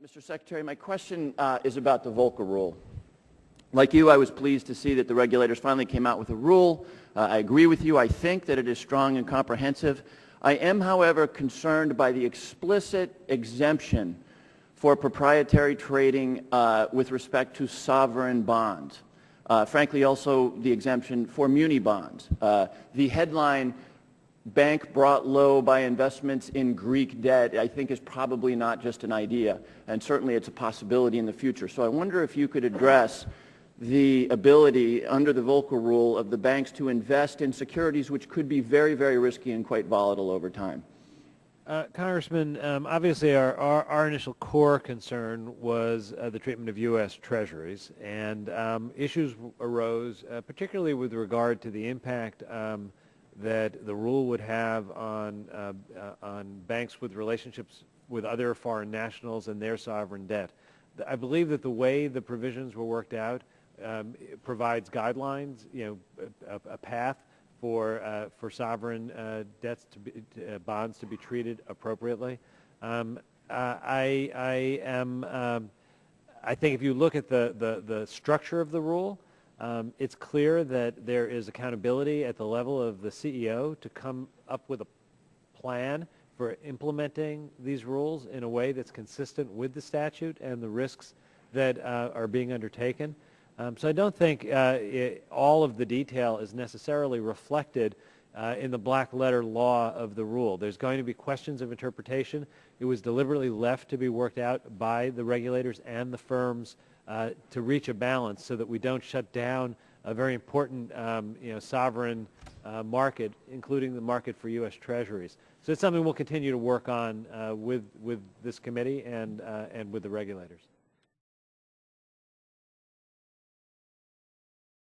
Mr. Secretary, my question is about the Volcker rule. Like you, I was pleased to see that the regulators finally came out with a rule. I agree with you. I think that it is strong and comprehensive. I am, however, concerned by the explicit exemption for proprietary trading with respect to sovereign bonds. Frankly, also the exemption for muni bonds. The headline, "Bank brought low by investments in Greek debt," I think is probably not just an idea, and certainly it's a possibility in the future. So I wonder if you could address the ability under the Volcker rule of the banks to invest in securities which could be very, very risky and quite volatile over time. Congressman, obviously our initial core concern was the treatment of U.S. Treasuries, and issues arose particularly with regard to the impact that the rule would have on banks with relationships with other foreign nationals and their sovereign debt. I believe that the way the provisions were worked out provides guidelines, a path for sovereign debts bonds to be treated appropriately. I think if you look at the structure of the rule, it's clear that there is accountability at the level of the CEO to come up with a plan for implementing these rules in a way that's consistent with the statute and the risks that are being undertaken. So I don't think all of the detail is necessarily reflected in the black letter law of the rule. There's going to be questions of interpretation. It was deliberately left to be worked out by the regulators and the firms to reach a balance so that we don't shut down a very important sovereign market, including the market for U.S. Treasuries. So it's something we'll continue to work on with this committee and with the regulators.